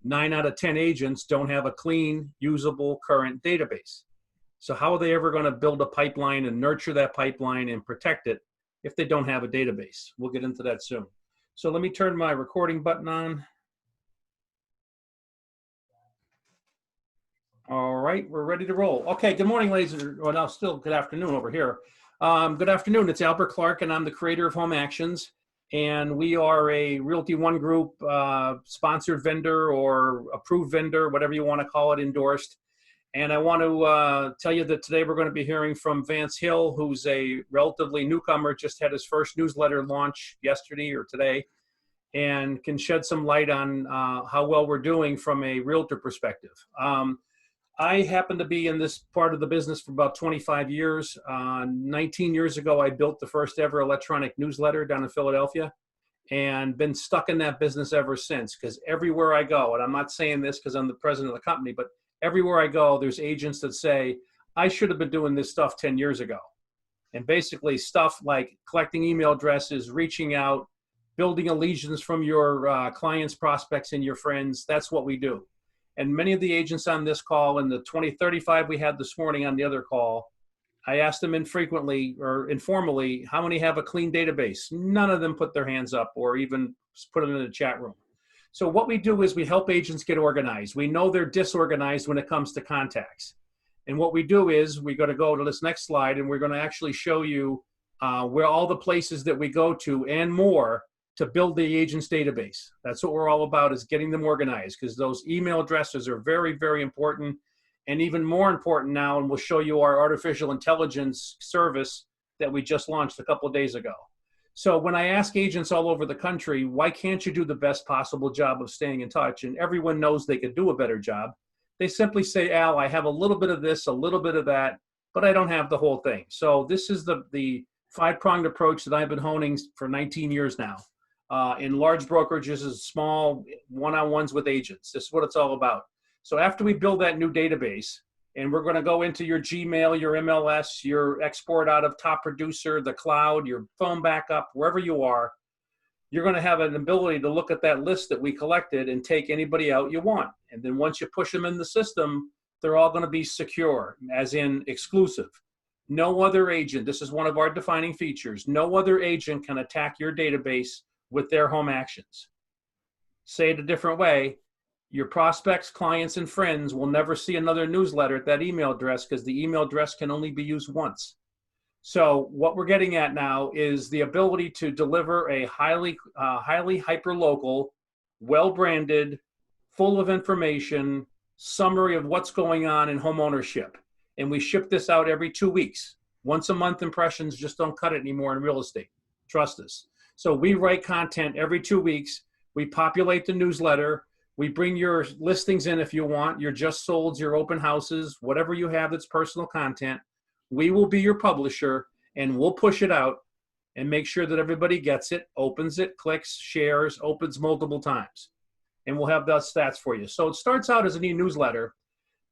9 out of 10 agents don't have a clean, usable, current database. So how are they ever going to build a pipeline and nurture that pipeline and protect it if they don't have a database? We'll get into that soon. So let me turn my recording button on. All right, we're ready to roll. Okay, good morning, ladies and well, now still good afternoon over here. Good afternoon, it's Albert Clark, and I'm the creator of Home Actions. And we are a Realty One Group sponsored vendor or approved vendor, whatever you want to call it, endorsed. And I want to tell you that today we're going to be hearing from Vance Hill, who's a relatively newcomer, just had his first newsletter launch yesterday or today, and can shed some light on how well we're doing from a realtor perspective. I happen to be in this part of the business for about 25 years. 19 years ago, I built the first ever electronic newsletter down in Philadelphia and been stuck in that business ever since, because everywhere I go, and I'm not saying this because I'm the president of the company, but everywhere I go, there's agents that say, I should have been doing this stuff 10 years ago. And basically stuff like collecting email addresses, reaching out, building allegiance from your clients, prospects, and your friends. That's what we do. And many of the agents on this call, and the 35 we had this morning on the other call, I asked them infrequently or informally, how many have a clean database? None of them put their hands up or even put them in the chat room. So what we do is we help agents get organized. We know they're disorganized when it comes to contacts. And what we do is we're going to go to this next slide, and we're going to actually show you where all the places that we go to and more to build the agent's database. That's what we're all about, is getting them organized, because those email addresses are very, very important. And even more important now, and we'll show you our artificial intelligence service that we just launched a couple of days ago. So when I ask agents all over the country, why can't you do the best possible job of staying in touch? And everyone knows they could do a better job. They simply say, Al, I have a little bit of this, a little bit of that, but I don't have the whole thing. So this is the five-pronged approach that I've been honing for 19 years now. In large brokerages and small one-on-ones with agents. This is what it's all about. So after we build that new database, and we're going to go into your Gmail, your MLS, your export out of Top Producer, the cloud, your phone backup, wherever you are, you're going to have an ability to look at that list that we collected and take anybody out you want. And then once you push them in the system, they're all going to be secure, as in exclusive. No other agent, this is one of our defining features, no other agent can attack your database with their home actions. Say it a different way, your prospects, clients, and friends will never see another newsletter at that email address, because the email address can only be used once. So what we're getting at now is the ability to deliver a highly hyper-local, well-branded, full of information summary of what's going on in home ownership. And we ship this out every 2 weeks. Once a month impressions just don't cut it anymore in real estate. Trust us. So we write content every 2 weeks. We populate the newsletter. We bring your listings in if you want, your just solds, your open houses, whatever you have that's personal content. We will be your publisher, and we'll push it out and make sure that everybody gets it, opens it, clicks, shares, opens multiple times. And we'll have those stats for you. So it starts out as an e-newsletter,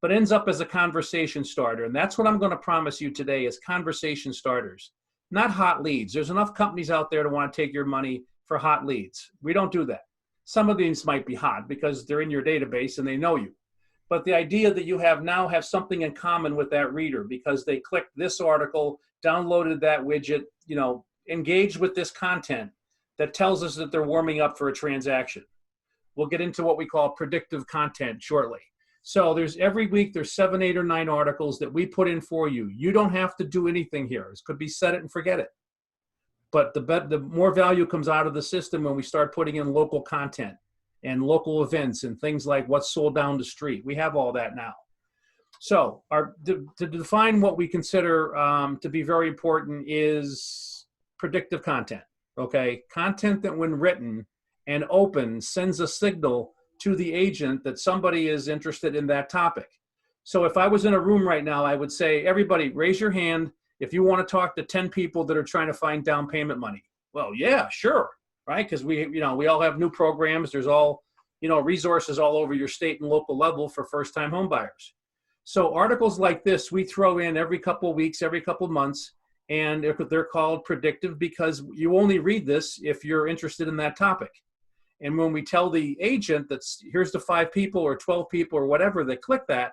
but ends up as a conversation starter. And that's what I'm going to promise you today, is conversation starters, not hot leads. There's enough companies out there to want to take your money for hot leads. We don't do that. Some of these might be hot because they're in your database and they know you. But the idea that you now have something in common with that reader because they clicked this article, downloaded that widget, engaged with this content, that tells us that they're warming up for a transaction. We'll get into what we call predictive content shortly. So every week there's 7, 8, or 9 articles that we put in for you. You don't have to do anything here. It could be set it and forget it. But the more value comes out of the system when we start putting in local content and local events and things like what's sold down the street. We have all that now. So to define what we consider to be very important is predictive content, okay? Content that when written and open sends a signal to the agent that somebody is interested in that topic. So if I was in a room right now, I would say, everybody raise your hand if you want to talk to 10 people that are trying to find down payment money. Well, yeah, sure, right? Because we all have new programs. There's all, resources all over your state and local level for first-time home buyers. So articles like this, we throw in every couple of weeks, every couple of months, and they're called predictive because you only read this if you're interested in that topic. And when we tell the agent that here's the 5 people or 12 people or whatever that click that,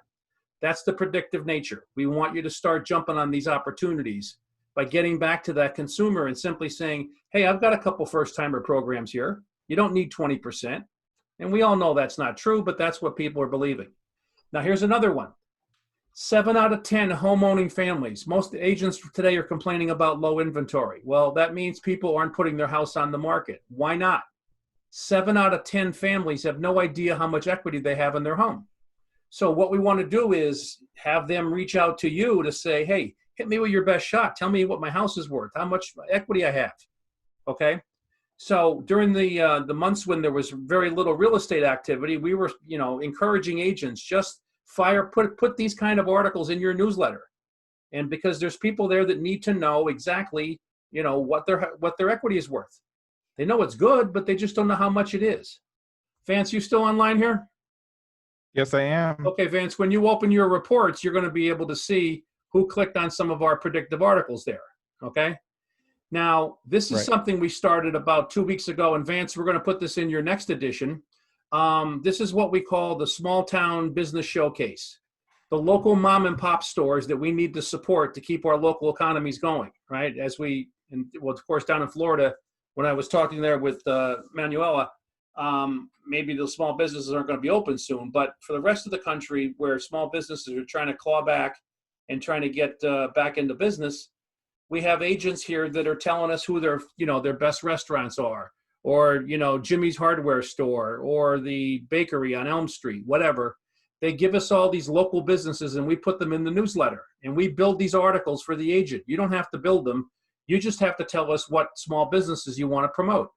that's the predictive nature. We want you to start jumping on these opportunities by getting back to that consumer and simply saying, hey, I've got a couple first-timer programs here. You don't need 20%. And we all know that's not true, but that's what people are believing. Now, here's another one. 7 out of 10 homeowning families. Most agents today are complaining about low inventory. Well, that means people aren't putting their house on the market. Why not? 7 out of 10 families have no idea how much equity they have in their home. So what we want to do is have them reach out to you to say, hey, hit me with your best shot. Tell me what my house is worth, how much equity I have. Okay. So during the months when there was very little real estate activity, we were, encouraging agents, just put these kind of articles in your newsletter. And because there's people there that need to know exactly, what their equity is worth. They know it's good, but they just don't know how much it is. Vance, you still online here? Yes, I am. Okay, Vance, when you open your reports, you're going to be able to see who clicked on some of our predictive articles there. Okay. Now, this is something we started about 2 weeks ago. And Vance, we're going to put this in your next edition. This is what we call the small town business showcase. The local mom and pop stores that we need to support to keep our local economies going, right? Of course, down in Florida, when I was talking there with Manuela, maybe the small businesses aren't going to be open soon, but for the rest of the country where small businesses are trying to claw back and trying to get back into business, we have agents here that are telling us who their best restaurants are, or, Jimmy's hardware store or the bakery on Elm Street, whatever. They give us all these local businesses and we put them in the newsletter and we build these articles for the agent. You don't have to build them. You just have to tell us what small businesses you want to promote.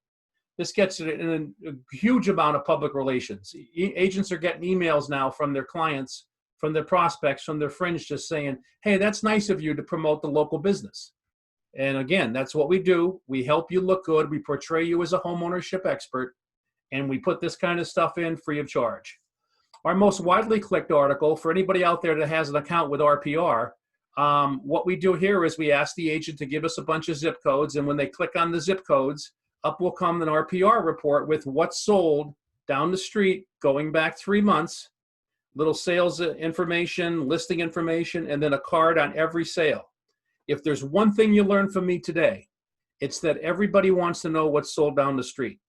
This gets in a huge amount of public relations. Agents are getting emails now from their clients, from their prospects, from their friends, just saying, hey, that's nice of you to promote the local business. And again, that's what we do. We help you look good. We portray you as a homeownership expert, and we put this kind of stuff in free of charge. Our most widely clicked article, for anybody out there that has an account with RPR, what we do here is we ask the agent to give us a bunch of zip codes, and when they click on the zip codes, up will come an RPR report with what's sold down the street going back 3 months, little sales information, listing information, and then a card on every sale. If there's one thing you learned from me today, it's that everybody wants to know what's sold down the street.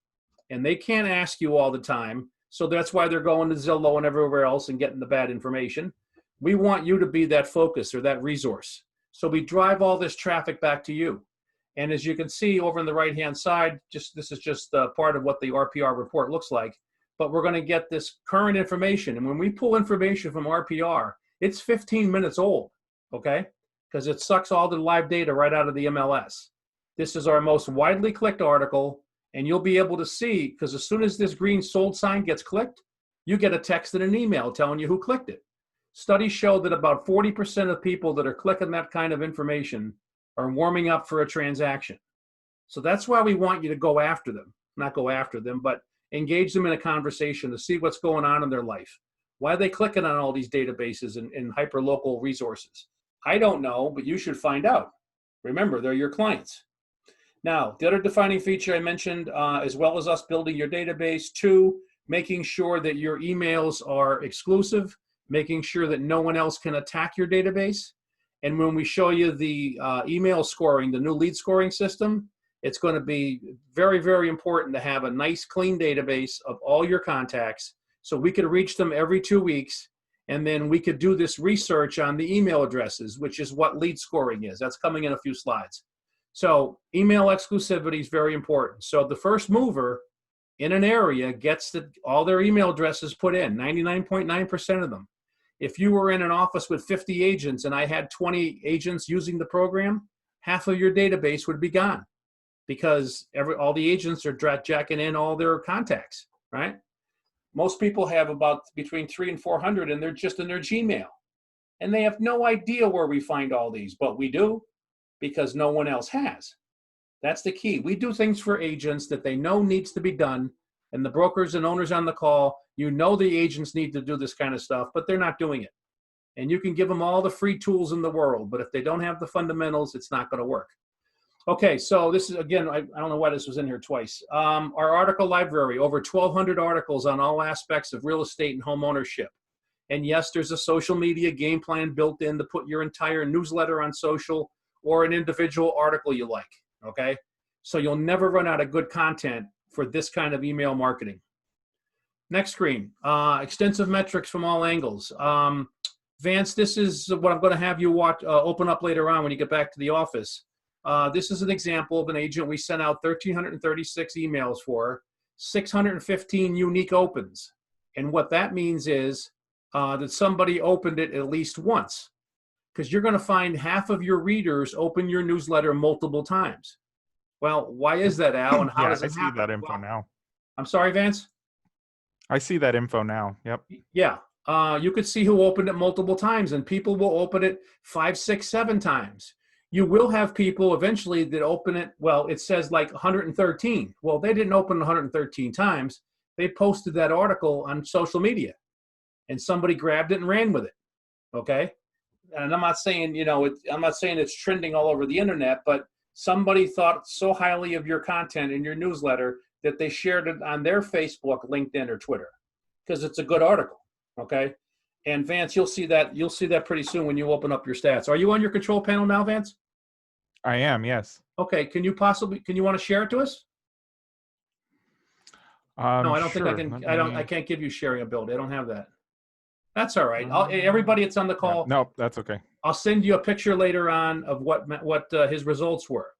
And they can't ask you all the time. So that's why they're going to Zillow and everywhere else and getting the bad information. We want you to be that focus or that resource. So we drive all this traffic back to you. And as you can see over on the right-hand side, this is just part of what the RPR report looks like. But we're going to get this current information. And when we pull information from RPR, it's 15 minutes old, okay? Because it sucks all the live data right out of the MLS. This is our most widely clicked article, and you'll be able to see, because as soon as this green sold sign gets clicked, you get a text and an email telling you who clicked it. Studies show that about 40% of people that are clicking that kind of information are warming up for a transaction. So that's why we want you to go after them, not go after them, but engage them in a conversation to see what's going on in their life. Why are they clicking on all these databases and hyper-local resources? I don't know, but you should find out. Remember, they're your clients. Now, the other defining feature I mentioned, as well as us building your database, 2, making sure that your emails are exclusive, making sure that no one else can attack your database. And when we show you the email scoring, the new lead scoring system, it's going to be very, very important to have a nice, clean database of all your contacts so we could reach them every 2 weeks. And then we could do this research on the email addresses, which is what lead scoring is. That's coming in a few slides. So email exclusivity is very important. So the first mover in an area gets all their email addresses put in, 99.9% of them. If you were in an office with 50 agents and I had 20 agents using the program, half of your database would be gone because all the agents are jacking in all their contacts, right? Most people have about between 300 and 400 and they're just in their Gmail. And they have no idea where we find all these, but we do because no one else has. That's the key. We do things for agents that they know needs to be done. And the brokers and owners on the call, the agents need to do this kind of stuff, but they're not doing it. And you can give them all the free tools in the world, but if they don't have the fundamentals, it's not going to work. Okay, so this is, again, I don't know why this was in here twice. Our article library, over 1,200 articles on all aspects of real estate and home ownership. And yes, there's a social media game plan built in to put your entire newsletter on social or an individual article you like, okay? So you'll never run out of good content for this kind of email marketing. Next screen, extensive metrics from all angles. Vance, this is what I'm going to have you watch, open up later on when you get back to the office. This is an example of an agent we sent out 1,336 emails for, 615 unique opens. And what that means is that somebody opened it at least once, because you're going to find half of your readers open your newsletter multiple times. Well, why is that, Al? And how Yeah, does I it see happen? that info Well, now. I'm sorry, Vance? I see that info now. Yep. Yeah. You could see who opened it multiple times, and people will open it 5, 6, 7 times. You will have people eventually that open it, well, it says like 113. Well, they didn't open 113 times. They posted that article on social media, and somebody grabbed it and ran with it, okay? And I'm not saying, I'm not saying it's trending all over the internet, but somebody thought so highly of your content in your newsletter that they shared it on their Facebook, LinkedIn, or Twitter because it's a good article, okay? And Vance, you'll see that pretty soon when you open up your stats. Are you on your control panel now, Vance? I am, yes. Okay, can you want to share it to us? No, I don't think I Sure. can. I can't give you sharing ability. I don't have that. That's all right. Everybody that's on the Yeah, call, nope, that's okay. I'll send you a picture later on of what his results were.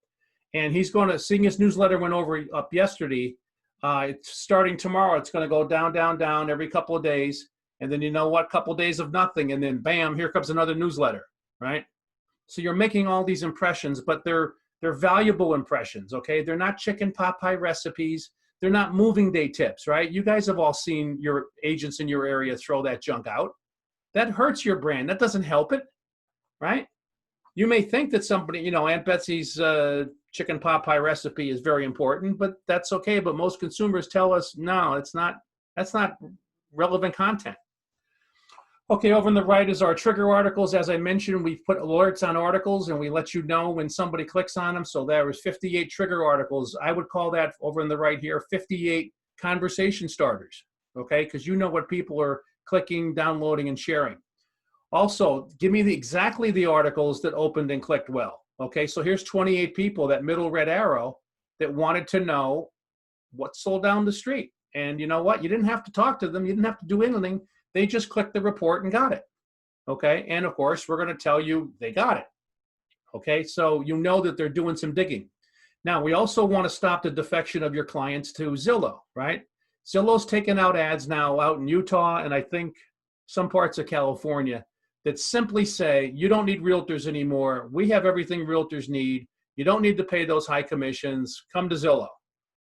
And he's going to, seeing his newsletter went up yesterday, it's starting tomorrow. It's going to go down, down, down every couple of days. And then couple of days of nothing. And then bam, here comes another newsletter, right? So you're making all these impressions, but they're valuable impressions, okay? They're not chicken pot pie recipes. They're not moving day tips, right? You guys have all seen your agents in your area throw that junk out. That hurts your brand. That doesn't help it, right? You may think that somebody, Aunt Betsy's chicken pot pie recipe is very important, but that's okay. But most consumers tell us, no, that's not relevant content. Okay, over on the right is our trigger articles. As I mentioned, we've put alerts on articles and we let you know when somebody clicks on them. So there was 58 trigger articles. I would call that over on the right here, 58 conversation starters, okay? Because you know what people are clicking, downloading, and sharing. Also, give me exactly the articles that opened and clicked well. Okay, so here's 28 people, that middle red arrow, that wanted to know what sold down the street. And you know what? You didn't have to talk to them. You didn't have to do anything. They just clicked the report and got it. Okay, and of course, we're going to tell you they got it. Okay, so you know that they're doing some digging. Now, we also want to stop the defection of your clients to Zillow, right? Zillow's taking out ads now out in Utah and I think some parts of California that simply say, you don't need realtors anymore. We have everything realtors need. You don't need to pay those high commissions. Come to Zillow.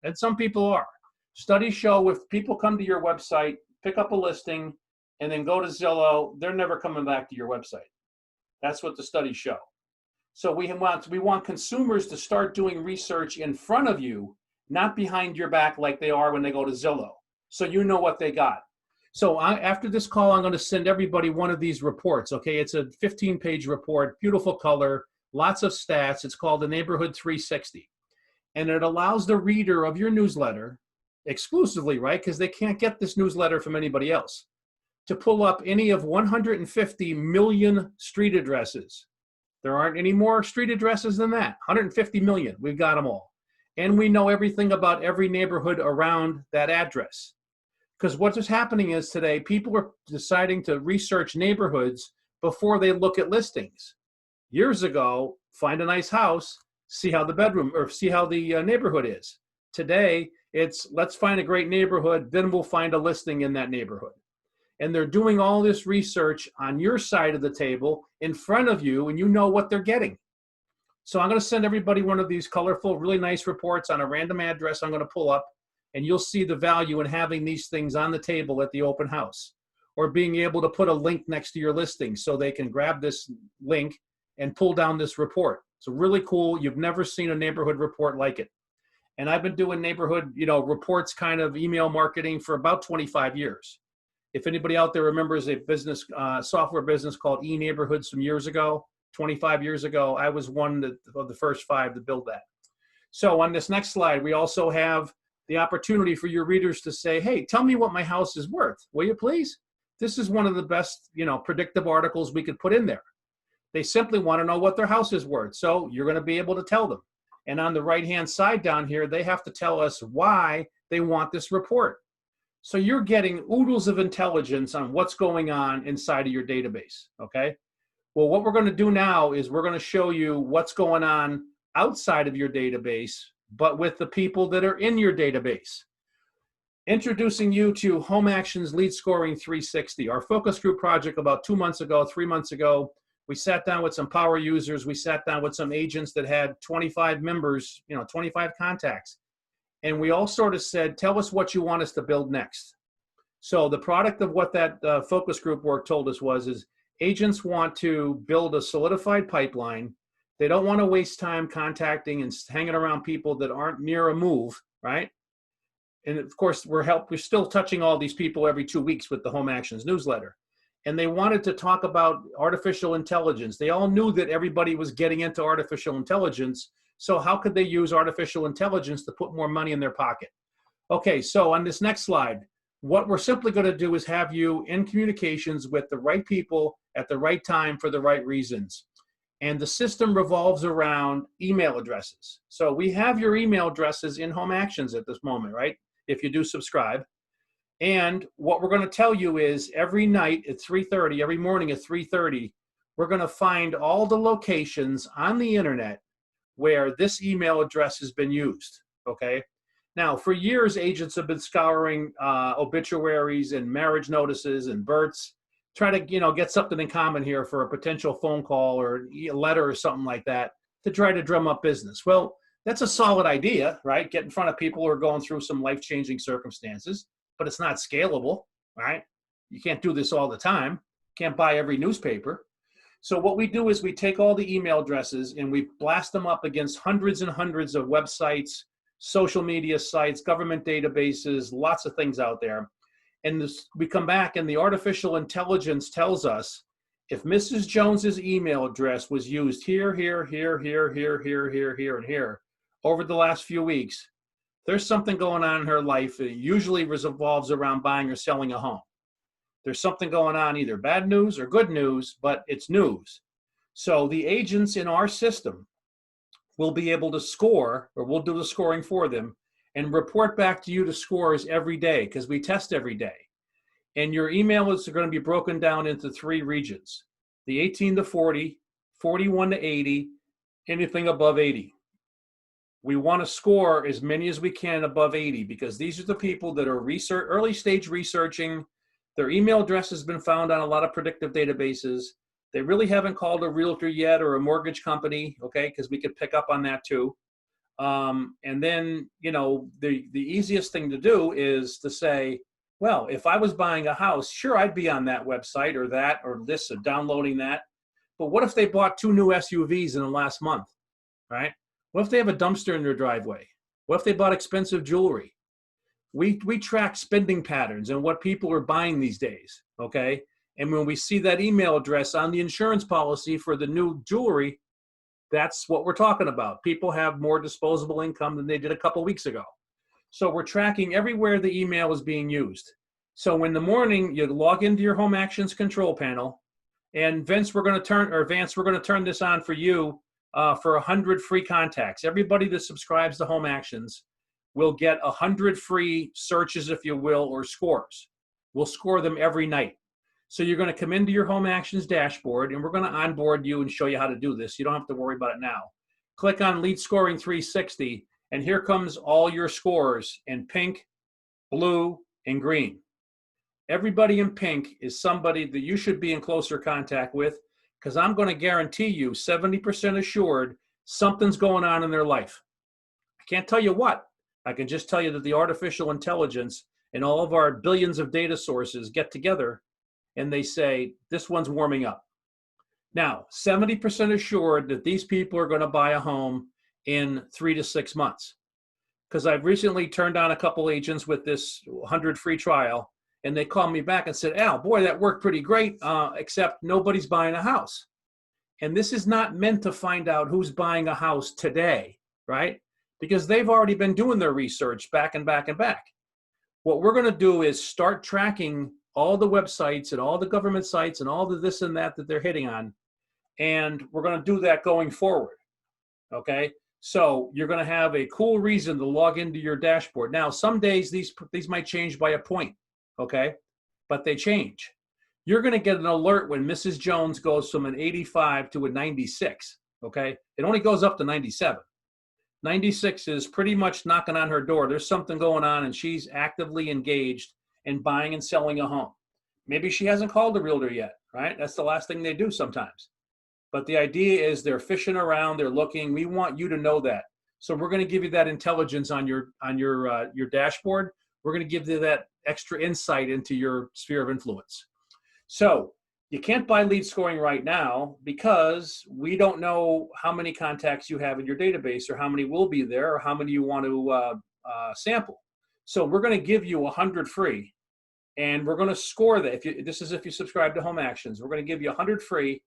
And some people are. Studies show if people come to your website, pick up a listing, and then go to Zillow, they're never coming back to your website. That's what the studies show. So we want consumers to start doing research in front of you, not behind your back like they are when they go to Zillow. So you know what they got. So after this call, I'm going to send everybody one of these reports, okay? It's a 15-page report, beautiful color, lots of stats. It's called the Neighborhood 360. And it allows the reader of your newsletter, exclusively, right, because they can't get this newsletter from anybody else, to pull up any of 150 million street addresses. There aren't any more street addresses than that. 150 million, we've got them all. And we know everything about every neighborhood around that address. Because what is happening is today, people are deciding to research neighborhoods before they look at listings. Years ago, find a nice house, see how the bedroom or see how the neighborhood is. Today, it's let's find a great neighborhood, then we'll find a listing in that neighborhood. And they're doing all this research on your side of the table in front of you, and you know what they're getting. So I'm going to send everybody one of these colorful, really nice reports on a random address I'm going to pull up, and you'll see the value in having these things on the table at the open house, or being able to put a link next to your listing so they can grab this link and pull down this report. It's really cool. You've never seen a neighborhood report like it. And I've been doing neighborhood, reports kind of email marketing for about 25 years. If anybody out there remembers a business, software business called eNeighborhoods some years ago, 25 years ago. I was one of the first 5 to build that. So on this next slide, we also have the opportunity for your readers to say, hey, tell me what my house is worth, will you please? This is one of the best, predictive articles we could put in there. They simply want to know what their house is worth. So you're going to be able to tell them. And on the right-hand side down here, they have to tell us why they want this report. So you're getting oodles of intelligence on what's going on inside of your database, okay? Well, what we're going to do now is we're going to show you what's going on outside of your database, but with the people that are in your database. Introducing you to Home Actions Lead Scoring 360, our focus group project about 3 months ago. We sat down with some power users. We sat down with some agents that had 25 members, 25 contacts. And we all sort of said, tell us what you want us to build next. So the product of what that focus group work told us is agents want to build a solidified pipeline. They don't want to waste time contacting and hanging around people that aren't near a move, right? And of course, we're still touching all these people every 2 weeks with the Home Actions newsletter. And they wanted to talk about artificial intelligence. They all knew that everybody was getting into artificial intelligence. So how could they use artificial intelligence to put more money in their pocket? Okay, so on this next slide, what we're simply going to do is have you in communications with the right people at the right time for the right reasons. And the system revolves around email addresses. So we have your email addresses in Home Actions at this moment, right? If you do subscribe. And what we're going to tell you is every night at 3:30, every morning at 3:30, we're going to find all the locations on the internet where this email address has been used, okay? Now, for years, agents have been scouring obituaries and marriage notices and births, try to get something in common here for a potential phone call or a letter or something like that to try to drum up business. Well, that's a solid idea, right? Get in front of people who are going through some life-changing circumstances, but it's not scalable, right? You can't do this all the time. Can't buy every newspaper. So what we do is we take all the email addresses and we blast them up against hundreds and hundreds of websites, social media sites, government databases, lots of things out there. And we come back and the artificial intelligence tells us if Mrs. Jones's email address was used here, and here over the last few weeks, there's something going on in her life. It usually revolves around buying or selling a home. There's something going on, either bad news or good news, but it's news. So the agents in our system will be able to score, or we'll do the scoring for them, and report back to you the scores every day because we test every day. And your emails are going to be broken down into 3 regions: the 18 to 40, 41 to 80, anything above 80. We want to score as many as we can above 80 because these are the people that are early stage researching. Their email address has been found on a lot of predictive databases. They really haven't called a realtor yet or a mortgage company, okay, because we could pick up on that too. And then, the easiest thing to do is to say, well, if I was buying a house, sure, I'd be on that website or this or downloading that. But what if they bought 2 new SUVs in the last month, right? What if they have a dumpster in their driveway? What if they bought expensive jewelry? We track spending patterns and what people are buying these days, okay? And when we see that email address on the insurance policy for the new jewelry, that's what we're talking about. People have more disposable income than they did a couple weeks ago. So we're tracking everywhere the email is being used. So in the morning, you log into your Home Actions control panel, and Vance, we're going to turn this on for you for 100 free contacts. Everybody that subscribes to Home Actions will get 100 free searches, if you will, or scores. We'll score them every night. So you're going to come into your Home Actions dashboard, and we're going to onboard you and show you how to do this. You don't have to worry about it now. Click on Lead Scoring 360, and here comes all your scores in pink, blue, and green. Everybody in pink is somebody that you should be in closer contact with, because I'm going to guarantee you 70% assured something's going on in their life. I can't tell you what. I can just tell you that the artificial intelligence and all of our billions of data sources get together and they say, this one's warming up. Now, 70% assured that these people are going to buy a home in 3 to 6 months. Because I've recently turned on a couple agents with this 100 free trial, and they called me back and said, Al, boy, that worked pretty great, except nobody's buying a house. And this is not meant to find out who's buying a house today, right? Because they've already been doing their research back and back and back. What we're going to do is start tracking all the websites and all the government sites and all the this and that they're hitting on. And we're going to do that going forward. Okay. So you're going to have a cool reason to log into your dashboard. Now, some days these might change by a point. Okay. But they change. You're going to get an alert when Mrs. Jones goes from an 85 to a 96. Okay. It only goes up to 97. 96 is pretty much knocking on her door. There's something going on and she's actively engaged in buying and selling a home. Maybe she hasn't called a realtor yet, right? That's the last thing they do sometimes. But the idea is they're fishing around, they're looking. We want you to know that. So we're going to give you that intelligence on your dashboard. We're going to give you that extra insight into your sphere of influence. So you can't buy lead scoring right now because we don't know how many contacts you have in your database or how many will be there or how many you want to sample. So we're going to give you 100 free, and we're going to score that. This is if you subscribe to Home Actions. We're going to give you 100 free,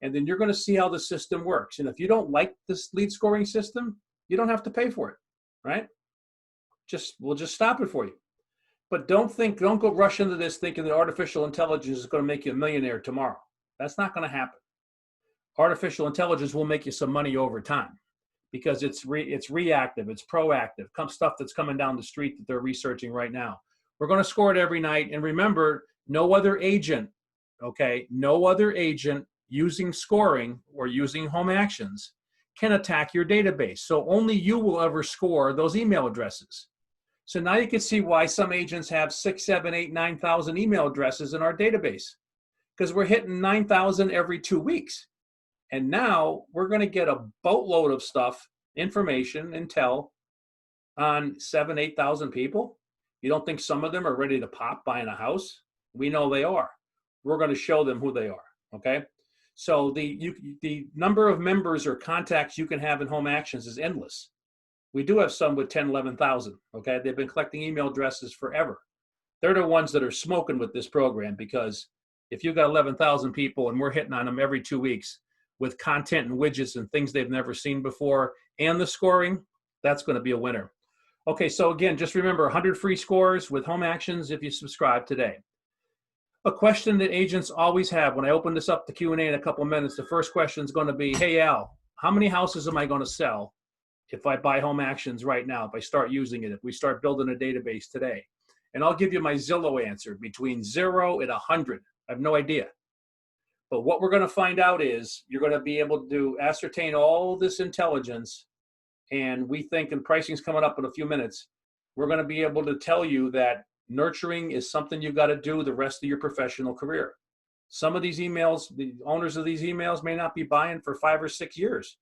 and then you're going to see how the system works. And if you don't like this lead scoring system, you don't have to pay for it, right? We'll just stop it for you. But don't go rush into this thinking that artificial intelligence is going to make you a millionaire tomorrow. That's not going to happen. Artificial intelligence will make you some money over time because it's reactive, it's proactive, stuff that's coming down the street that they're researching right now. We're going to score it every night. And remember, no other agent using scoring or using Home Actions can attack your database. So only you will ever score those email addresses. So now you can see why some agents have 6, 7, 8, 9,000 email addresses in our database, because we're hitting 9,000 every 2 weeks. And now we're going to get a boatload of stuff, information, intel on 7,000, 8,000 people. You don't think some of them are ready to pop buying a house? We know they are. We're going to show them who they are. Okay. So the number of members or contacts you can have in Home Actions is endless. We do have some with 10, 11,000. Okay. They've been collecting email addresses forever. They're the ones that are smoking with this program, because if you've got 11,000 people and we're hitting on them every 2 weeks with content and widgets and things they've never seen before and the scoring, that's going to be a winner. Okay. So again, just remember 100 free scores with Home Actions if you subscribe today. A question that agents always have when I open this up to Q&A in a couple of minutes, the first question is going to be, hey, Al, how many houses am I going to sell if I buy Home Actions right now, if I start using it, if we start building a database today? And I'll give you my Zillow answer, between 0 and 100. I have no idea. But what we're going to find out is you're going to be able to ascertain all this intelligence. And we think, and pricing's coming up in a few minutes, we're going to be able to tell you that nurturing is something you've got to do the rest of your professional career. Some of these emails, the owners of these emails may not be buying for 5 or 6 years.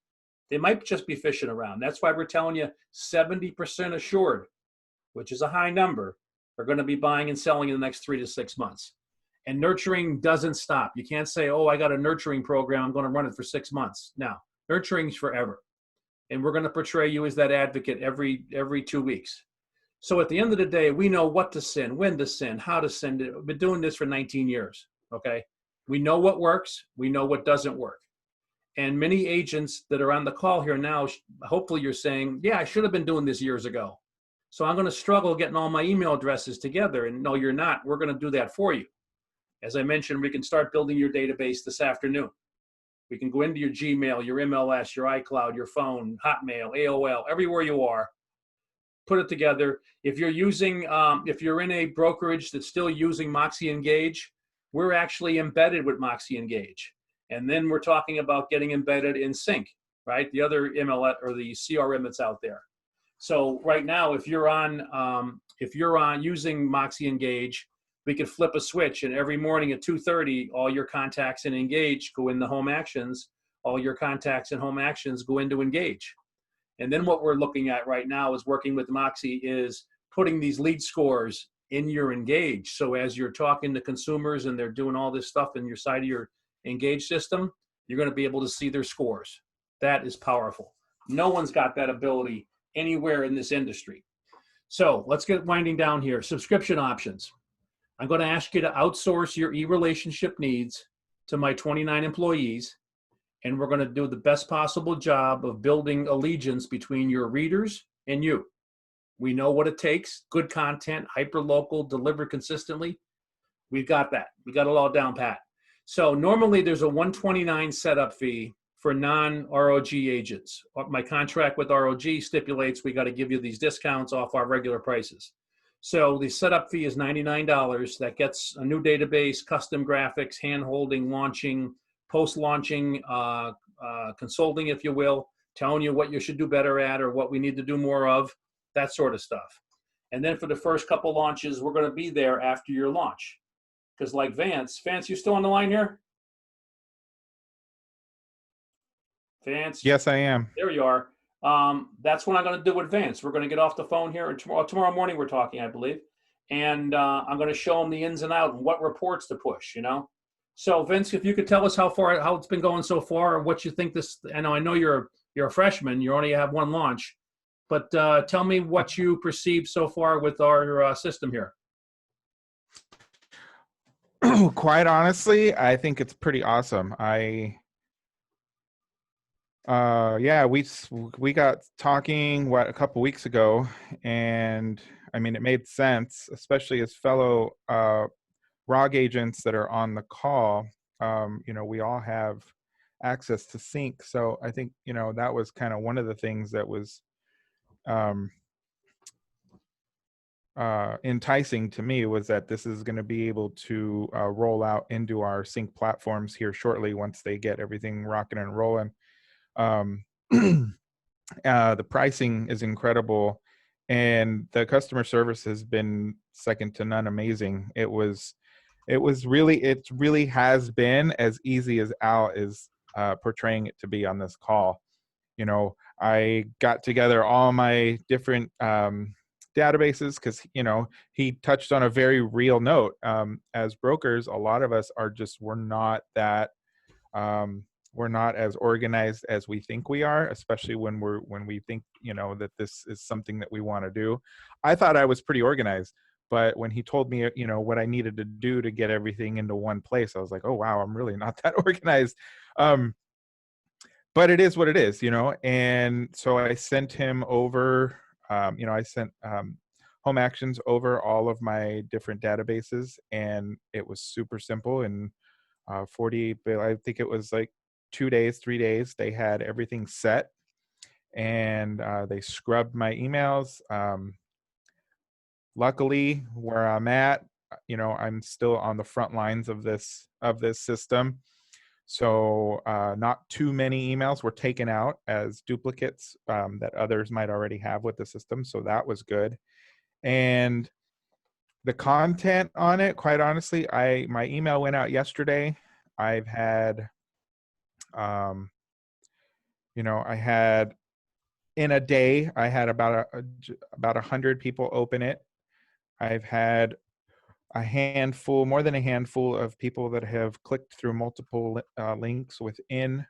They might just be fishing around. That's why we're telling you 70% assured, which is a high number, are going to be buying and selling in the next 3 to 6 months. And nurturing doesn't stop. You can't say, oh, I got a nurturing program, I'm going to run it for 6 months. No, nurturing's forever. And we're going to portray you as that advocate every 2 weeks. So at the end of the day, we know what to send, when to send, how to send it. We've been doing this for 19 years, okay? We know what works. We know what doesn't work. And many agents that are on the call here now, hopefully you're saying, yeah, I should have been doing this years ago. So I'm going to struggle getting all my email addresses together. And no, you're not. We're going to do that for you. As I mentioned, we can start building your database this afternoon. We can go into your Gmail, your MLS, your iCloud, your phone, Hotmail, AOL, everywhere you are. Put it together. If you're using, if you're in a brokerage that's still using Moxie Engage, we're actually embedded with Moxie Engage. And then we're talking about getting embedded in Sync, right? The other MLS or the CRM that's out there. So right now, if you're on using Moxie Engage, we could flip a switch, and every morning at 2:30, all your contacts in Engage go into Home Actions. All your contacts in Home Actions go into Engage. And then what we're looking at right now is working with Moxie is putting these lead scores in your Engage. So as you're talking to consumers and they're doing all this stuff in your side of your Engage system, you're going to be able to see their scores. That is powerful. No one's got that ability anywhere in this industry. So let's get winding down here. Subscription options. I'm going to ask you to outsource your e-relationship needs to my 29 employees, and we're going to do the best possible job of building allegiance between your readers and you. We know what it takes: good content, hyper local, delivered consistently. We've got that. We got it all down pat. So normally there's a 129 setup fee for non-ROG agents. My contract with ROG stipulates we got to give you these discounts off our regular prices. So the setup fee is $99. That gets a new database, custom graphics, hand-holding, launching, post-launching, consulting, if you will, telling you what you should do better at or what we need to do more of, that sort of stuff. And then for the first couple launches, we're going to be there after your launch. Because like Vance, you still on the line here? Vance? Yes, I am. There you are. That's what I'm going to do with Vance. We're going to get off the phone here, and tomorrow morning we're talking, I believe. And I'm going to show him the ins and outs and what reports to push, So Vince, if you could tell us how it's been going so far, or what you think this, I know you're a freshman, you only have one launch, but tell me what you perceive so far with our system here. Quite honestly, I think it's pretty awesome. Yeah, we got talking a couple weeks ago, and I mean, it made sense, especially as fellow ROG agents that are on the call. We all have access to sync, so I think that was kind of one of the things that was enticing to me, was that this is going to be able to roll out into our sync platforms here shortly once they get everything rocking and rolling. The pricing is incredible, and the customer service has been second to none. Amazing. It really has been as easy as Al is portraying it to be on this call. I got together all my different databases, because he touched on a very real note. As brokers, a lot of us we're not as organized as we think we are, especially when we think that this is something that we want to do. I thought I was pretty organized, but when he told me what I needed to do to get everything into one place, I was like, oh wow, I'm really not that organized. But it is what it is, and so I sent him over, I sent Home Actions over all of my different databases, and it was super simple. And 40, I think it was like 2 days, 3 days, they had everything set, and they scrubbed my emails. Luckily, where I'm at, I'm still on the front lines of this system. So not too many emails were taken out as duplicates that others might already have with the system. So that was good. And the content on it, quite honestly, my email went out yesterday. I've had, I had, in a day, I had about 100 people open it. I've had more than a handful of people that have clicked through multiple links within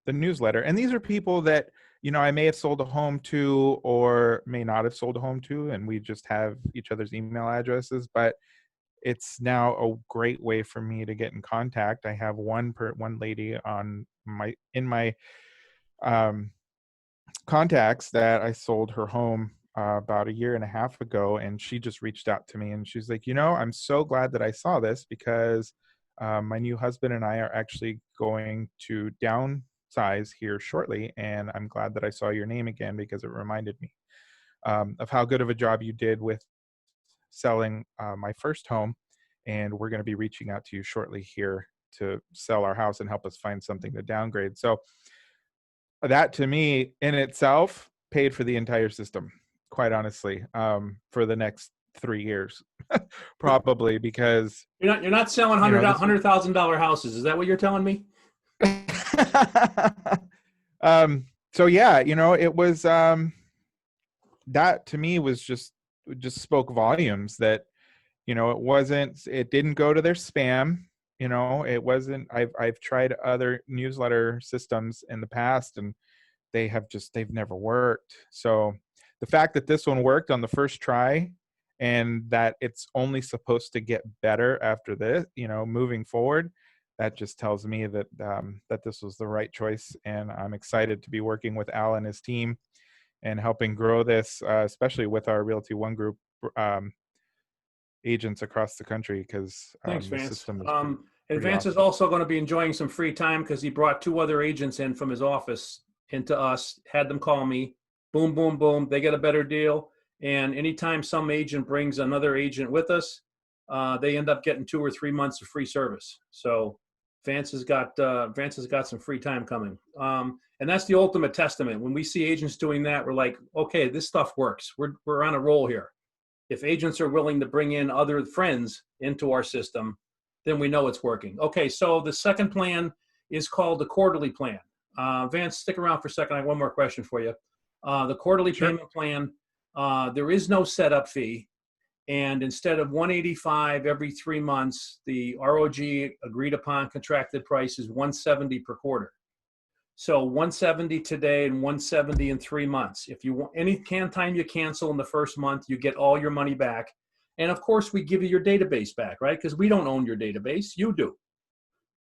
the newsletter. And these are people that, I may have sold a home to or may not have sold a home to, and we just have each other's email addresses. But it's now a great way for me to get in contact. I have one lady in my contacts that I sold her home about a year and a half ago, and she just reached out to me, and she's like, I'm so glad that I saw this, because my new husband and I are actually going to downsize here shortly, and I'm glad that I saw your name again, because it reminded me of how good of a job you did with selling my first home, and we're going to be reaching out to you shortly here to sell our house and help us find something to downgrade. So that, to me, in itself, paid for the entire system, quite honestly, for the next 3 years, probably, because you're not selling $100,000 houses. Is that what you're telling me? So yeah, it was that to me was just spoke volumes, that it didn't go to their spam. It wasn't. I've tried other newsletter systems in the past, and they've never worked. So the fact that this one worked on the first try, and that it's only supposed to get better after this, moving forward, that just tells me that that this was the right choice. And I'm excited to be working with Al and his team and helping grow this, especially with our Realty One Group um, agents across the country, because Thanks, the Vance. system is And pretty Vance is awesome. also going to be enjoying some free time because he brought two other agents in from his office into us, had them call me. Boom, boom, boom. They get a better deal. And anytime some agent brings another agent with us, they end up getting 2 or 3 months of free service. So Vance has got some free time coming. And that's the ultimate testament. When we see agents doing that, we're like, okay, this stuff works. We're on a roll here. If agents are willing to bring in other friends into our system, then we know it's working. Okay, so the second plan is called the quarterly plan. Vance, stick around for a second. I have one more question for you. The quarterly Sure. payment plan, there is no setup fee. And instead of 185 every 3 months, the ROG agreed upon contracted price is 170 per quarter. So 170 today and 170 in 3 months. If you want any time you cancel in the first month, you get all your money back. And of course, we give you your database back, right? Because we don't own your database, you do.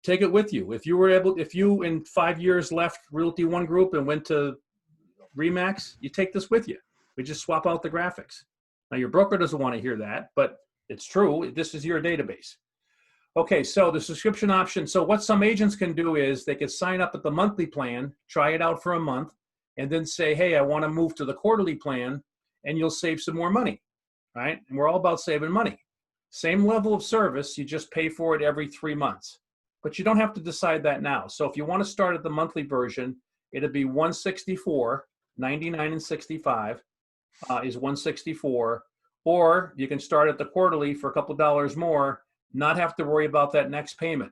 Take it with you. If you in 5 years left Realty One Group and went to Remax, you take this with you. We just swap out the graphics. Now your broker doesn't want to hear that, but it's true. This is your database. Okay, so the subscription option. So what some agents can do is they could sign up at the monthly plan, try it out for a month, and then say, hey, I want to move to the quarterly plan, and you'll save some more money, right? And we're all about saving money. Same level of service, you just pay for it every 3 months. But you don't have to decide that now. So if you want to start at the monthly version, it'll be 164, 99 and 65 is 164. Or you can start at the quarterly for a couple dollars more, not have to worry about that next payment.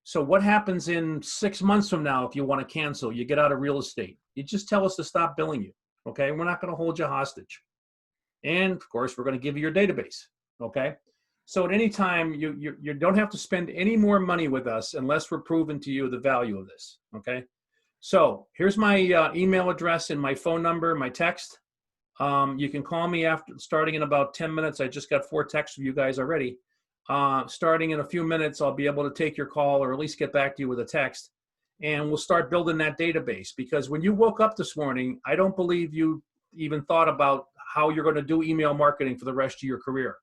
So what happens in 6 months from now if you want to cancel, you get out of real estate? You just tell us to stop billing you, okay? We're not going to hold you hostage. And of course, we're going to give you your database, okay? So at any time, you don't have to spend any more money with us unless we're proving to you the value of this, okay? So here's my email address and my phone number, my text. You can call me after starting in about 10 minutes. I just got 4 texts from you guys already. Starting in a few minutes, I'll be able to take your call or at least get back to you with a text. And we'll start building that database, because when you woke up this morning, I don't believe you even thought about how you're going to do email marketing for the rest of your career.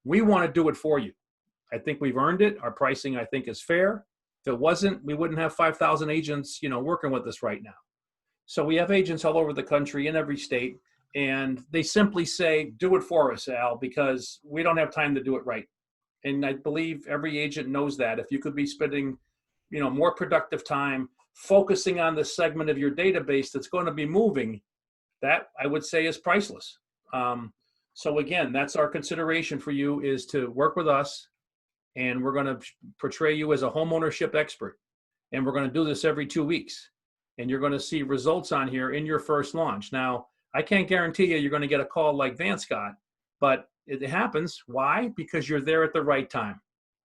We want to do it for you. I think we've earned it. Our pricing, I think, is fair. If it wasn't, we wouldn't have 5,000 agents, working with us right now. So we have agents all over the country in every state, and they simply say, do it for us, Al, because we don't have time to do it right. And I believe every agent knows that. If you could be spending, more productive time focusing on the segment of your database that's going to be moving, that I would say is priceless. So again, that's our consideration for you, is to work with us, and we're going to portray you as a homeownership expert. And we're going to do this every 2 weeks. And you're going to see results on here in your first launch. Now, I can't guarantee you're going to get a call like Vance got, but it happens. Why? Because you're there at the right time.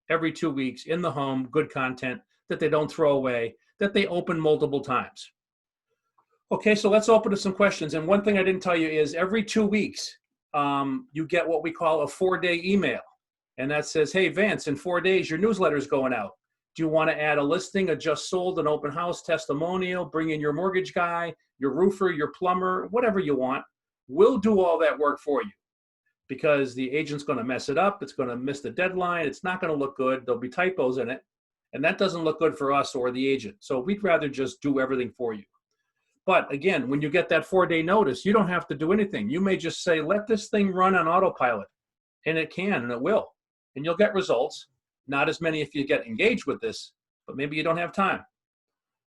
Every 2 weeks in the home, good content that they don't throw away, that they open multiple times. Okay, so let's open to some questions. And one thing I didn't tell you is every 2 weeks, you get what we call a 4-day email. And that says, hey, Vance, in 4 days, your newsletter is going out. Do you want to add a listing, a just sold, an open house, testimonial, bring in your mortgage guy, your roofer, your plumber, whatever you want? We'll do all that work for you, because the agent's going to mess it up. It's going to miss the deadline. It's not going to look good. There'll be typos in it. And that doesn't look good for us or the agent. So we'd rather just do everything for you. But again, when you get that 4-day notice, you don't have to do anything. You may just say, let this thing run on autopilot. And it can, and it will. And you'll get results. Not as many if you get engaged with this, but maybe you don't have time.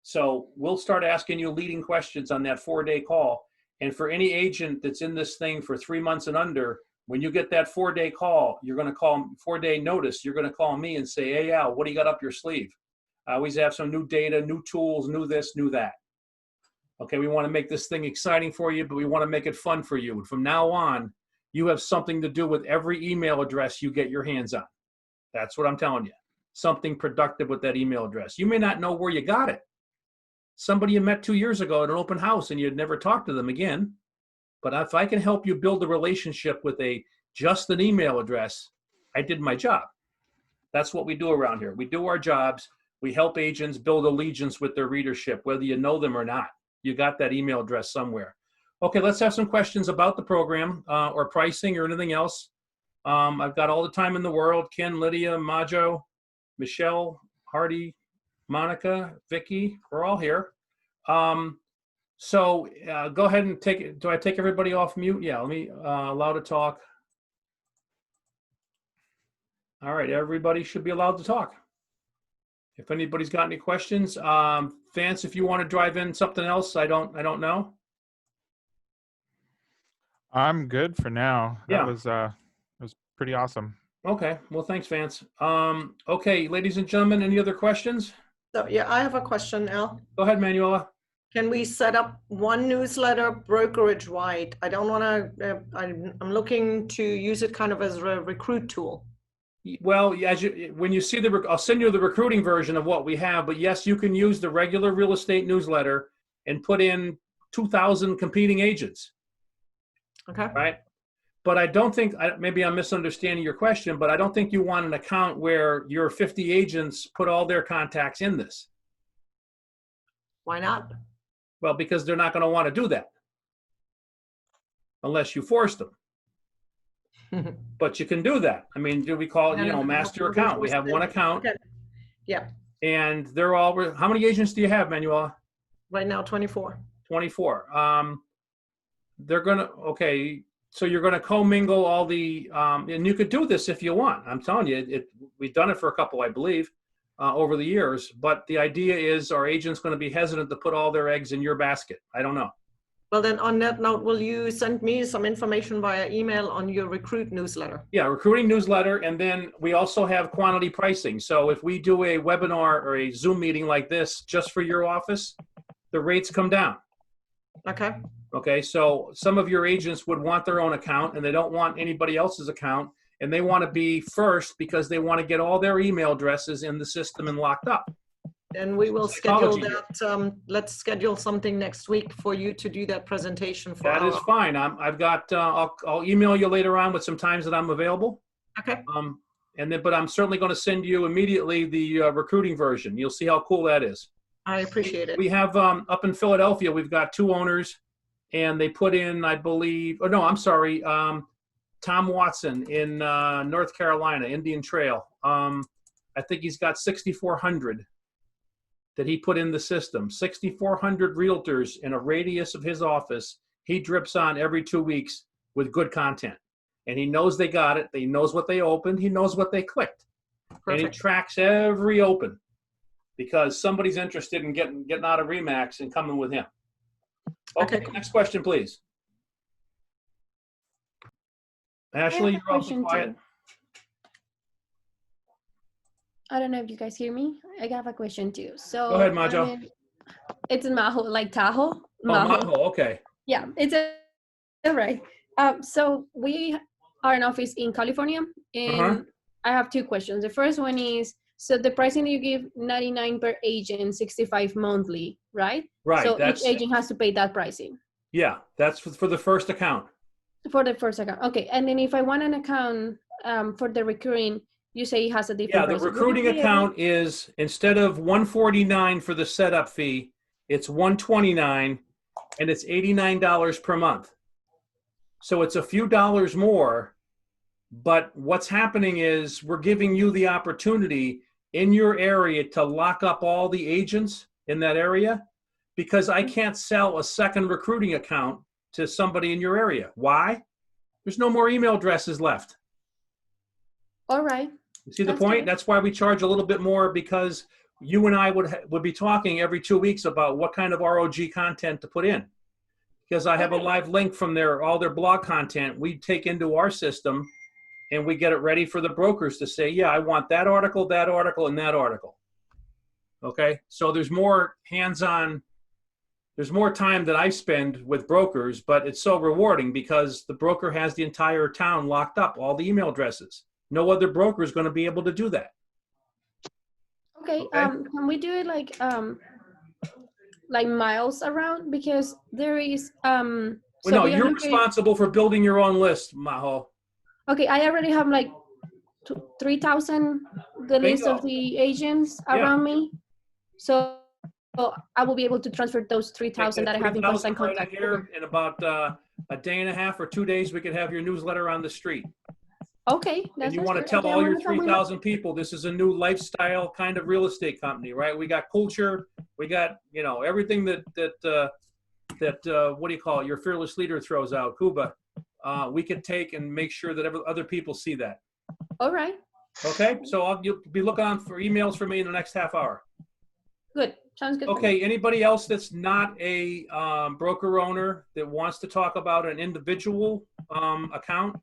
So we'll start asking you leading questions on that 4-day call. And for any agent that's in this thing for 3 months and under, when you get that 4-day call, you're going to call 4-day notice. You're going to call me and say, hey, Al, what do you got up your sleeve? I always have some new data, new tools, new this, new that. Okay, we want to make this thing exciting for you, but we want to make it fun for you. And from now on, you have something to do with every email address you get your hands on. That's what I'm telling you. Something productive with that email address. You may not know where you got it. Somebody you met 2 years ago at an open house and you'd never talk to them again. But if I can help you build a relationship with just an email address, I did my job. That's what we do around here. We do our jobs. We help agents build allegiance with their readership, whether you know them or not. You got that email address somewhere. Okay, let's have some questions about the program or pricing or anything else. I've got all the time in the world. Ken, Lydia, Majo, Michelle, Hardy, Monica, Vicky, we're all here. So go ahead and take it. Do I take everybody off mute? Yeah, let me allow to talk. All right, everybody should be allowed to talk. If anybody's got any questions, Vance, if you want to drive in something else, I don't know. I'm good for now. Yeah. That was pretty awesome. Okay. Well, thanks, Vance. Okay, ladies and gentlemen, any other questions? So, yeah, I have a question, Al. Go ahead, Manuela. Can we set up one newsletter brokerage-wide? I don't want to, I'm looking to use it kind of as a recruit tool. Well, when you see I'll send you the recruiting version of what we have, but yes, you can use the regular real estate newsletter and put in 2,000 competing agents. Okay. Right. But I don't think, maybe I'm misunderstanding your question, but I don't think you want an account where your 50 agents put all their contacts in this. Why not? Well, because they're not going to want to do that unless you force them. But you can do that. I mean, do we call it, master account? We have one account. Okay. Yeah. And they're all, how many agents do you have, Manuela? Right now, 24. 24. They're going to, okay. So you're going to commingle all the, and you could do this if you want. I'm telling you, we've done it for a couple, I believe, over the years. But the idea is our agent's going to be hesitant to put all their eggs in your basket. I don't know. Well, then on that note, will you send me some information via email on your recruit newsletter? Yeah, recruiting newsletter. And then we also have quantity pricing. So if we do a webinar or a Zoom meeting like this just for your office, the rates come down. Okay. Okay, so some of your agents would want their own account and they don't want anybody else's account, and they want to be first because they want to get all their email addresses in the system and locked up. And we will schedule that. Let's schedule something next week for you to do that presentation for that is fine. I've got, I'll email you later on with some times that I'm available. Okay. But I'm certainly going to send you immediately the recruiting version. You'll see how cool that is. I appreciate it. We have up in Philadelphia, we've got 2 owners, and they put in, I believe, oh no, I'm sorry, Tom Watson in North Carolina, Indian Trail. I think he's got 6,400 that he put in the system. 6,400 realtors in a radius of his office. He drips on every 2 weeks with good content. And he knows they got it. He knows what they opened. He knows what they clicked. Perfect. And he tracks every open because somebody's interested in getting out of RE/MAX and coming with him. Okay, next question, please. Ashley, you're awfully quiet. I don't know if you guys hear me. I have a question too. So go ahead, Majo. It's Majo, like Tahoe. Oh, Majo, okay. Yeah, it's all right. So we are an office in California, and I have 2 questions. The first one is, so the pricing that you give, 99 per agent, 65 monthly, right? Right. So each agent has to pay that pricing. Yeah, that's for the first account. For the first account, okay. And then if I want an account for the recurring, you say it has a different price. Yeah, the recruiting account is, instead of $149 for the setup fee, it's $129, and it's $89 per month. So it's a few dollars more, but what's happening is we're giving you the opportunity in your area to lock up all the agents in that area, because I can't sell a second recruiting account to somebody in your area. Why? There's no more email addresses left. All right. You see the point? That's why we charge a little bit more, because you and I would be talking every 2 weeks about what kind of ROG content to put in. Because I have a live link from all their blog content we take into our system, and we get it ready for the brokers to say, yeah, I want that article, and that article. Okay? So there's more hands-on, there's more time that I spend with brokers, but it's so rewarding because the broker has the entire town locked up, all the email addresses. No other broker is going to be able to do that. Okay. Can we do it like miles around? Because there is well, no, you're responsible for building your own list, Majo. Okay, I already have like 3,000, the list of Bingo. the agents Yeah. around me. So I will be able to transfer those 3,000 that I have in 3,000 constant right in contact. here. In about a day and a half or 2 days, we could have your newsletter on the street. Okay, And that's you want to tell all your 3,000 people, this is a new lifestyle kind of real estate company, right? We got culture, we got, you know, everything that what do you call it? Your fearless leader throws out, Cuba. We could take and make sure that other people see that. All right, Okay, so you'll be looking on for emails from me in the next half hour. good. Sounds good. for me. Okay, anybody else that's not a broker owner that wants to talk about an individual account?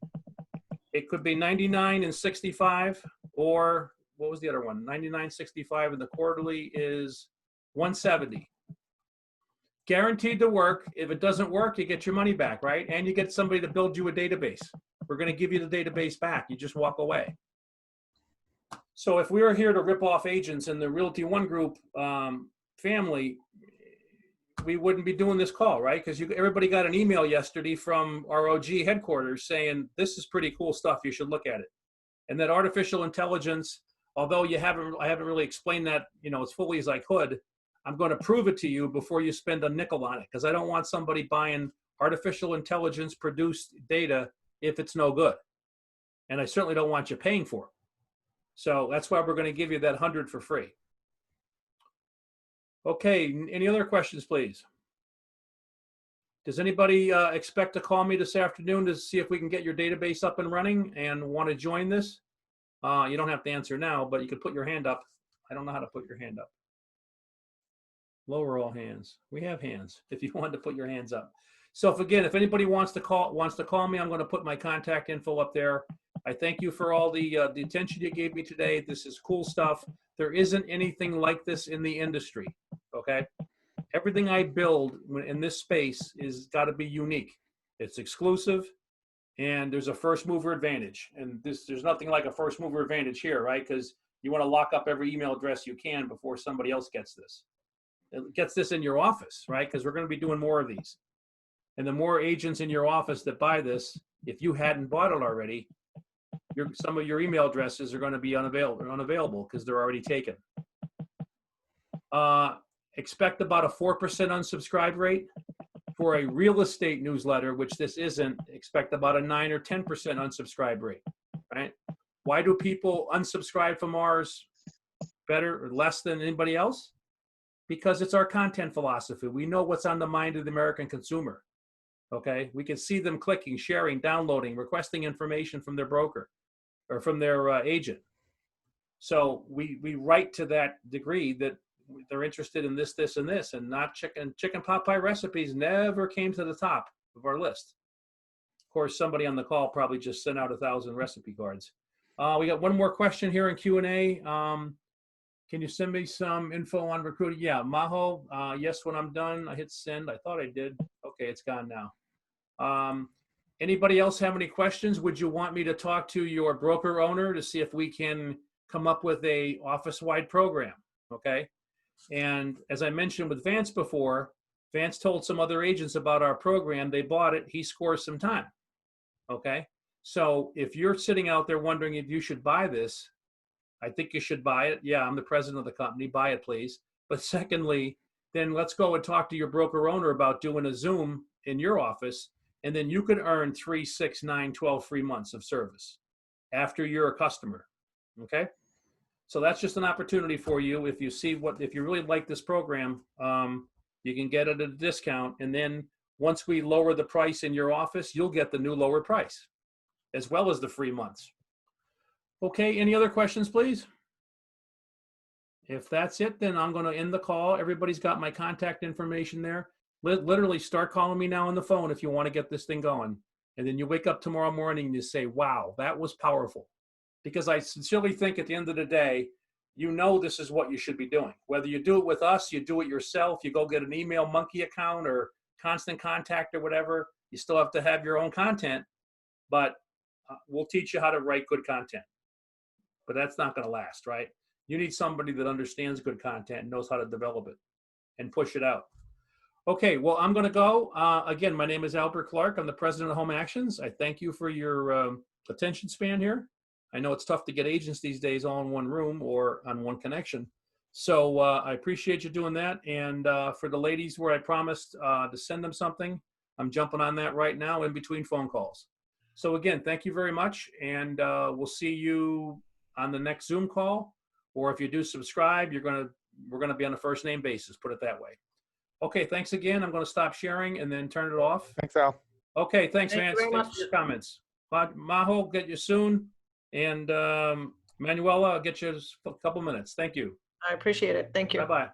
It could be 99 and 65, or what was the other one? 99.65, and the quarterly is 170. Guaranteed to work. If it doesn't work, you get your money back, right? And you get somebody to build you a database. We're going to give you the database back. You just walk away. So if we were here to rip off agents in the Realty One Group family, we wouldn't be doing this call, right? Because everybody got an email yesterday from our OG headquarters saying, this is pretty cool stuff, you should look at it. And that artificial intelligence, although I haven't really explained that, you know, as fully as I could, I'm going to prove it to you before you spend a nickel on it, because I don't want somebody buying artificial intelligence produced data if it's no good. And I certainly don't want you paying for it. So that's why we're going to give you that 100 for free. Okay, any other questions, please? Does anybody expect to call me this afternoon to see if we can get your database up and running and want to join this? You don't have to answer now, but you could put your hand up. I don't know how to put your hand up. Lower all hands. We have hands if you wanted to put your hands up. So if anybody wants to call me, I'm going to put my contact info up there. I thank you for all the attention you gave me today. This is cool stuff. There isn't anything like this in the industry, okay? Everything I build in this space is got to be unique. It's exclusive, and there's a first mover advantage. And there's nothing like a first mover advantage here, right? Because you want to lock up every email address you can before somebody else gets this. It gets this in your office, right? Because we're going to be doing more of these. And the more agents in your office that buy this, if you hadn't bought it already, some of your email addresses are going to be unavailable because they're already taken. Expect about a 4% unsubscribe rate. For a real estate newsletter, which this isn't, expect about a 9 or 10% unsubscribe rate, right? Why do people unsubscribe from ours better or less than anybody else? Because it's our content philosophy. We know what's on the mind of the American consumer. Okay, we can see them clicking, sharing, downloading, requesting information from their broker or from their agent. So we write to that degree that they're interested in this, this, and this, and not chicken pot pie recipes never came to the top of our list. Of course, somebody on the call probably just sent out 1,000 recipe cards. We got one more question here in Q&A. Can you send me some info on recruiting? Yeah, Maho, yes, when I'm done, I hit send. I thought I did. Okay, it's gone now. Anybody else have any questions? Would you want me to talk to your broker owner to see if we can come up with a office-wide program? Okay. And as I mentioned with Vance before, Vance told some other agents about our program. They bought it. He scores some time. Okay. So if you're sitting out there wondering if you should buy this, I think you should buy it. Yeah, I'm the president of the company. Buy it, please. But secondly, then let's go and talk to your broker owner about doing a Zoom in your office. And then you could earn 3, 6, 9, 12 free months of service after you're a customer. Okay. So that's just an opportunity for you. If you really like this program, you can get it at a discount. And then once we lower the price in your office, you'll get the new lower price as well as the free months. Okay, any other questions, please? If that's it, then I'm going to end the call. Everybody's got my contact information there. Literally start calling me now on the phone if you want to get this thing going. And then you wake up tomorrow morning and you say, wow, that was powerful. Because I sincerely think at the end of the day, you know this is what you should be doing. Whether you do it with us, you do it yourself, you go get an email monkey account or Constant Contact or whatever, you still have to have your own content, but we'll teach you how to write good content. But that's not going to last, right? You need somebody that understands good content and knows how to develop it and push it out. Okay, well, I'm going to go. Again, my name is Albert Clark. I'm the president of Home Actions. I thank you for your attention span here. I know it's tough to get agents these days all in one room or on one connection. So I appreciate you doing that. And for the ladies where I promised to send them something, I'm jumping on that right now in between phone calls. So again, thank you very much. And we'll see you on the next Zoom call. Or if you do subscribe, we're going to be on a first name basis, put it that way. Okay, thanks again. I'm going to stop sharing and then turn it off. Thanks, Al. Okay, thanks, Thank you Vance. very Thanks much. for your comments. Maho, get you soon. And Manuela, I'll get you a couple minutes. Thank you. I appreciate it. Thank you. Bye-bye.